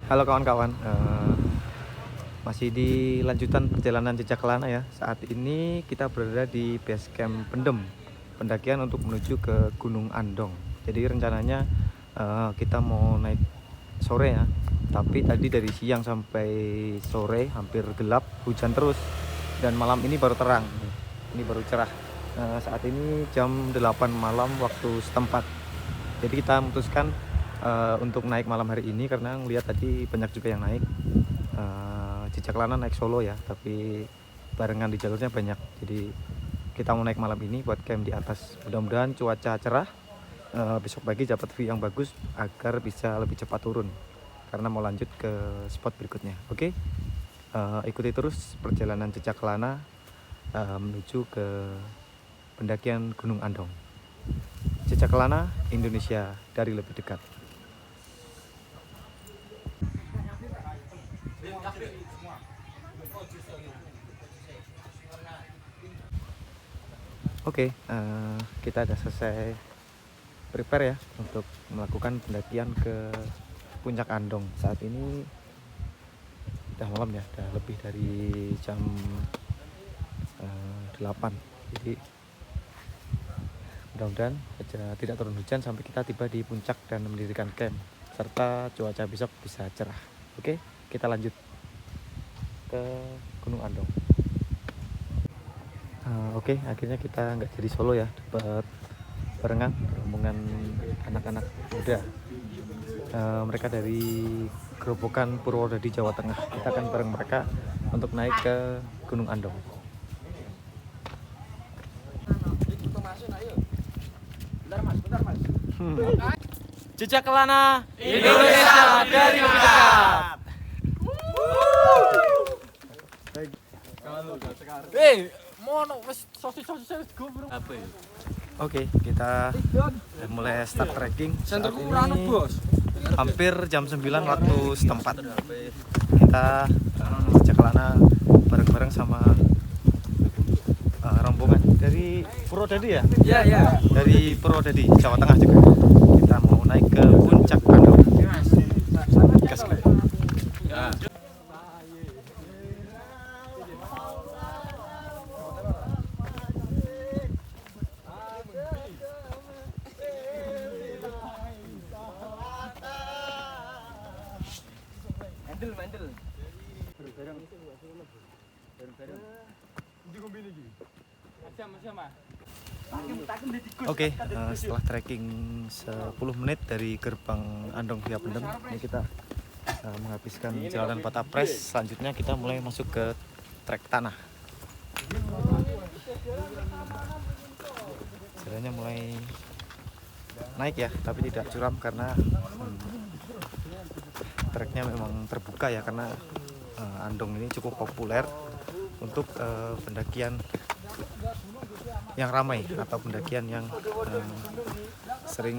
Halo kawan-kawan, masih di lanjutan perjalanan jejak kelana ya. Saat ini kita berada di base camp Pendem, pendakian untuk menuju ke Gunung Andong. Jadi rencananya kita mau naik sore ya, tapi tadi dari siang sampai sore hampir gelap, hujan terus, dan malam ini baru terang. Ini baru cerah. Saat ini jam 8 malam waktu setempat. Jadi kita memutuskan untuk naik malam hari ini karena ngelihat tadi banyak juga yang naik. Jejak kelana naik solo ya, tapi barengan di jalurnya banyak. Jadi kita mau naik malam ini buat camp di atas. Mudah-mudahan cuaca cerah, besok pagi dapat view yang bagus agar bisa lebih cepat turun karena mau lanjut ke spot berikutnya. Oke, ikuti terus perjalanan jejak kelana menuju ke pendakian Gunung Andong. Jejak kelana Indonesia dari lebih dekat. Oke, kita udah selesai prepare ya untuk melakukan pendakian ke puncak Andong. Saat ini udah malam ya, udah lebih dari jam 8. Jadi mudah-mudahan tidak turun hujan sampai kita tiba di puncak dan mendirikan camp, serta cuaca besok bisa cerah. Oke, kita lanjut ke Gunung Andong. Oke, akhirnya kita nggak jadi solo ya, dapat barengan rombongan anak-anak muda. Mereka dari Gerobokan Purwodadi, Jawa Tengah. Kita akan bareng mereka untuk naik ke Gunung Andong. Jejak kelana Indonesia dari lebih dekat. Oke, kita mulai start trekking. Saat ini hampir jam 9 waktu setempat. Kita jejak kelana bareng-bareng sama rombongan dari Purwodadi ya? Iya. Dari Purwodadi, Jawa Tengah juga. Kita mau naik ke puncak Andong. Gas ya. Oke, setelah trekking 10 menit dari gerbang Andong via Pendem, ini kita menghabiskan jalanan Batapres. Selanjutnya kita mulai masuk ke trek tanah. Jalannya mulai naik ya, tapi tidak curam karena treknya memang terbuka ya, karena Andong ini cukup populer untuk pendakian yang ramai atau pendakian yang sering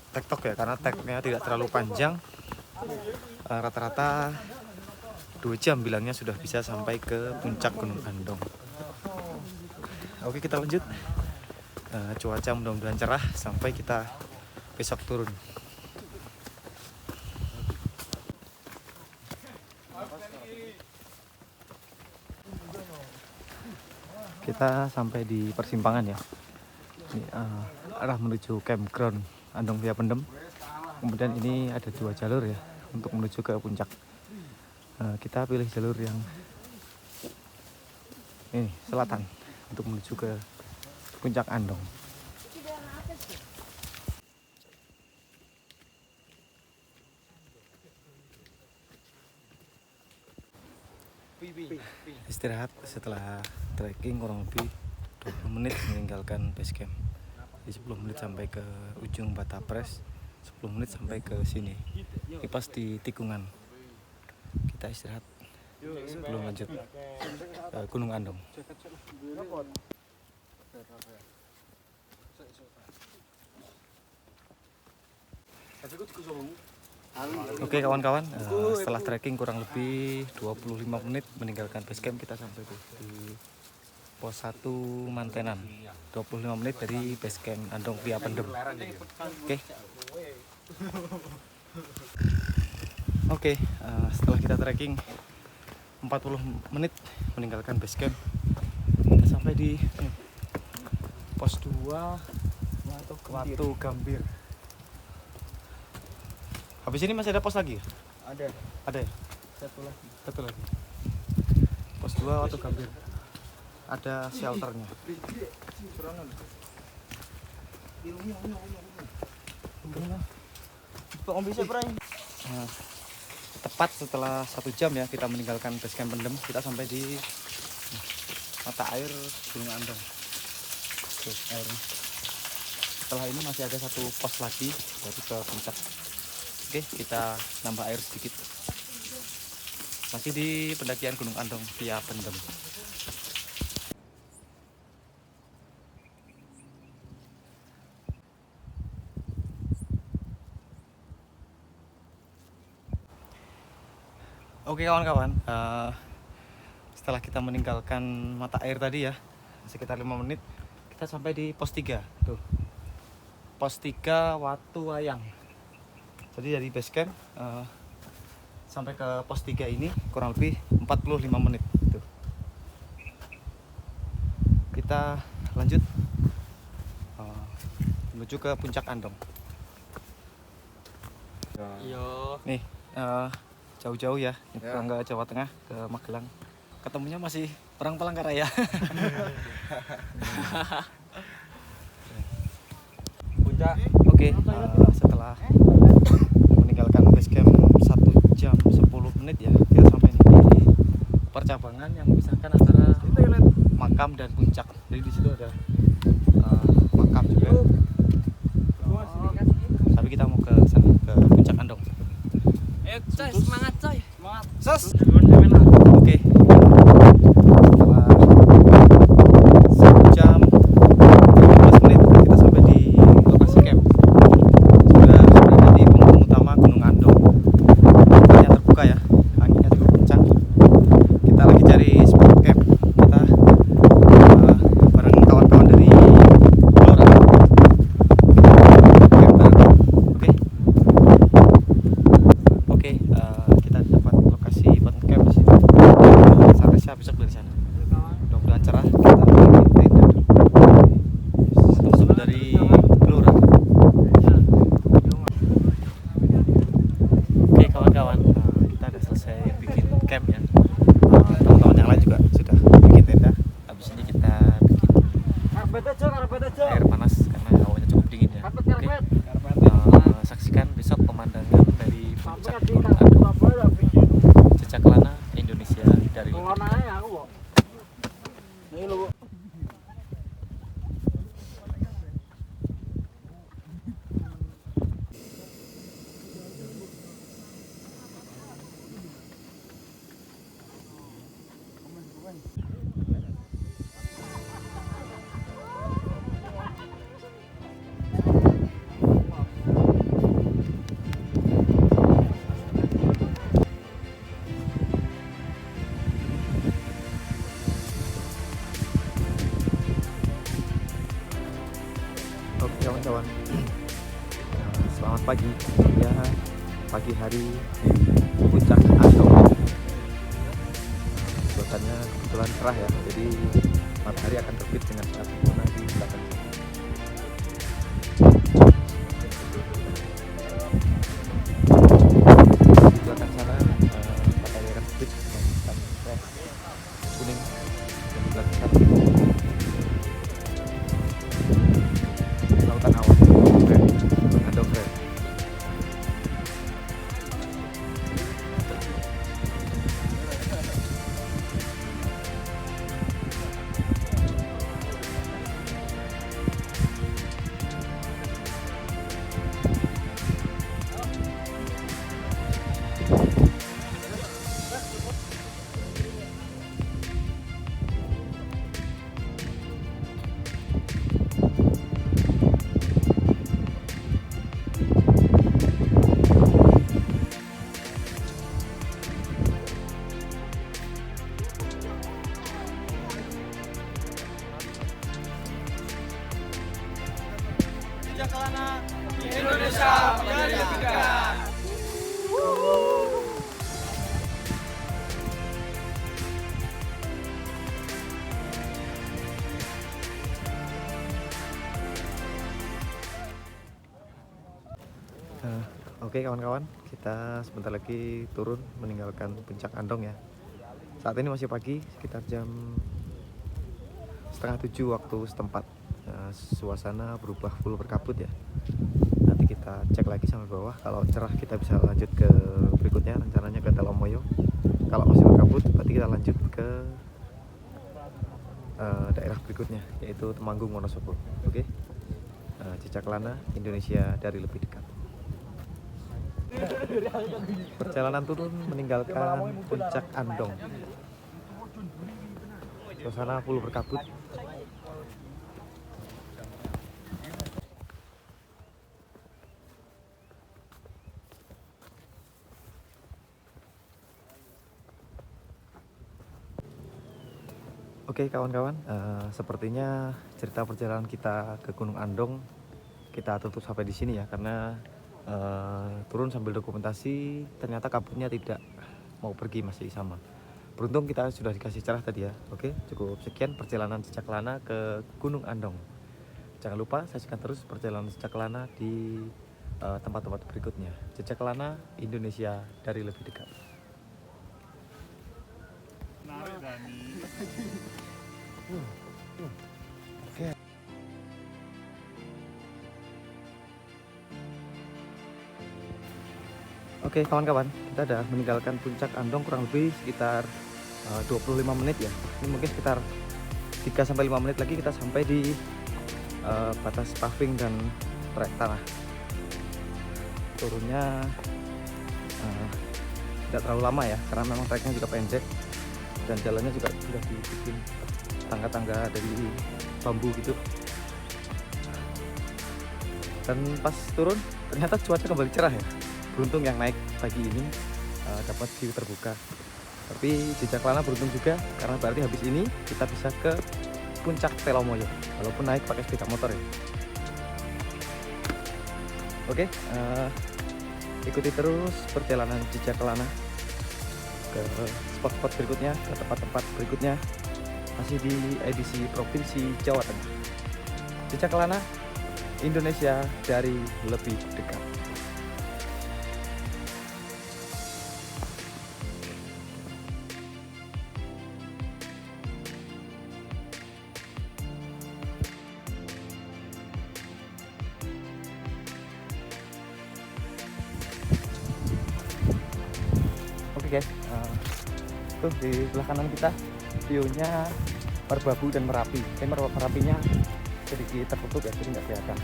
tektok ya, karena treknya tidak terlalu panjang, rata-rata 2 jam bilangnya sudah bisa sampai ke puncak Gunung Andong. Oke, kita lanjut. Cuaca mudah-mudahan cerah sampai kita besok turun. Kita sampai di persimpangan ya. Ini arah menuju campground Andong via Pendem. Kemudian ini ada 2 jalur ya untuk menuju ke puncak. Kita pilih jalur yang ini selatan untuk menuju ke puncak Andong. Istirahat setelah trekking kurang lebih 20 menit meninggalkan base camp. Jadi 10 menit sampai ke ujung Batapres, 10 menit sampai ke sini. Ini pas di tikungan. Kita istirahat sebelum lanjut ke Gunung Andong. Oke kawan-kawan, setelah trekking kurang lebih 25 menit meninggalkan base camp, kita sampai di pos 1 Mantenan. 25 menit dari base camp Andong via Pendem. Oke. Oke, setelah kita trekking 40 menit meninggalkan base camp, kita sampai di pos 2 Watu Gambir. Habis ini masih ada pos lagi? Ada Ada ya? Satu lagi. Pos 2 Watu Gambir. Ada shelternya. Nah, tepat setelah 1 jam ya kita meninggalkan base camp Pendem, kita sampai di mata air Gunung Andong. Tuh, airnya. Setelah ini masih ada 1 pos lagi baru ke puncak. Oke, kita nambah air sedikit. Masih di pendakian Gunung Andong via Pendem. Oke kawan-kawan, setelah kita meninggalkan mata air tadi ya, sekitar 5 menit, kita sampai di pos 3. Tuh, pos 3 Watu Wayang. Jadi dari base camp sampai ke pos 3 ini kurang lebih 45 menit. Tuh. Kita lanjut menuju ke puncak Andong. Yo. Nih, jauh-jauh ya, pulang ke Jawa Tengah, ke Magelang. Ketemunya masih orang Palangkaraya. Puncak. Oke, setelah meninggalkan base camp 1 jam 10 menit ya, kita sampai nih di percabangan yang memisahkan antara makam dan puncak. Jadi di situ ada makam juga. Tapi kita mau ke sana, ke puncak Andong. Coy, semangat coy. Semangat. Sos. Oke. Setelah 1 jam 15 menit kita sampai di lokasi camp. Sudah berada di punggung utama Gunung Andong. Tempatnya terbuka ya, anginnya cukup kencang. Kita lagi cari spot camp. Kita bareng kawan-kawan dari Blora. Camp bareng. Oke, kita dapat lokasi buat camp di sini. Sampai siap besok dari sana. Mudah-mudahan cerah. Kita bikin tenda dulu. Teman-teman dari Blora. Oke kawan-kawan, kita udah selesai bikin camp ya. Teman-teman yang lain juga sudah bikin tenda. Habis ini kita bikin air panas karena hawanya cukup dingin ya. Oke, saksikan besok pemandangan dari puncak Gunung Andong. Jejak Lana Indonesia dari Oke kawan-kawan, selamat pagi ya, pagi hari di puncak Andong. Cuacanya kebetulan cerah ya, jadi matahari akan terbit dengan sangat sempurna di belakang. Di belakang sana matahari akan terbit dengan sangat kuning, dan di belakang sana lautan awan keren, Andong keren. Jejak Lana Indonesia menjadi 3. Oke kawan-kawan, kita sebentar lagi turun meninggalkan puncak Andong ya. Saat ini masih pagi, sekitar jam 6:30 waktu setempat. Suasana berubah full berkabut ya. Nanti kita cek lagi sampai bawah. Kalau cerah kita bisa lanjut ke berikutnya, rencananya ke Telomoyo. Kalau masih berkabut, berarti kita lanjut ke daerah berikutnya, yaitu Temanggung, Wonosobo. Oke. Cicak Lana, Indonesia dari lebih dekat. Perjalanan turun meninggalkan puncak Andong. Suasana full berkabut. Oke kawan-kawan, sepertinya cerita perjalanan kita ke Gunung Andong kita tutup sampai di sini ya, karena turun sambil dokumentasi ternyata kabutnya tidak mau pergi, masih sama. Beruntung kita sudah dikasih cerah tadi ya. Oke, cukup sekian perjalanan Cicak Lana ke Gunung Andong. Jangan lupa saksikan terus perjalanan Cicak Lana di tempat-tempat berikutnya. Cicak Lana, Indonesia dari lebih dekat. Oke kawan-kawan, kita sudah meninggalkan puncak Andong kurang lebih sekitar 25 menit ya. Ini mungkin sekitar 3-5 menit lagi kita sampai di batas paving dan trek tanah. Turunnya tidak terlalu lama ya, karena memang treknya juga pendek dan jalannya juga sudah dibikin tangga-tangga dari bambu gitu. Dan pas turun ternyata cuaca kembali cerah ya. Beruntung yang naik pagi ini dapat view terbuka. Tapi Cicak Lana beruntung juga karena berarti habis ini kita bisa ke puncak Telomoyo walaupun naik pakai sepeda motor ya. Oke, ikuti terus perjalanan Cicak Lana ke spot-spot berikutnya, ke tempat-tempat berikutnya, masih di edisi Provinsi Jawa Tengah. Cicak Lana, Indonesia dari lebih dekat. Oke guys, tuh di sebelah kanan kita view-nya Merbabu dan Merapi. Merapinya sedikit tertutup ya, jadi nggak kelihatan.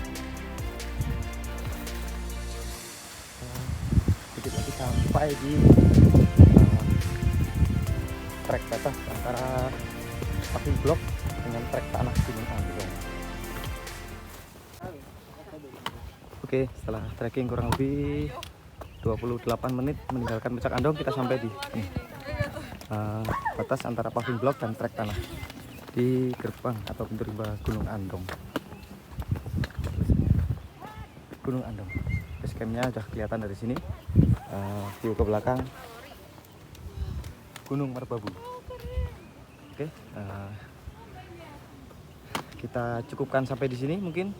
Sedikit lagi sampai di trek batas antara paving blok dengan trek tanah Gunung Andong. Oke, setelah trekking kurang lebih 28 menit meninggalkan puncak Andong, kita sampai di batas antara paving blok dan trek tanah di gerbang atau pintu rimba Gunung Andong. Gunung Andong, basecampnya udah kelihatan dari sini. View ke belakang Gunung Merbabu. Oke, kita cukupkan sampai di sini mungkin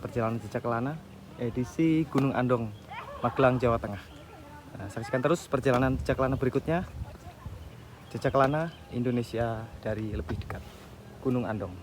perjalanan Cicak Lana edisi Gunung Andong, Magelang, Jawa Tengah. Saksikan terus perjalanan Cicak Lana berikutnya. Cicak Lana, Indonesia dari lebih dekat, Gunung Andong.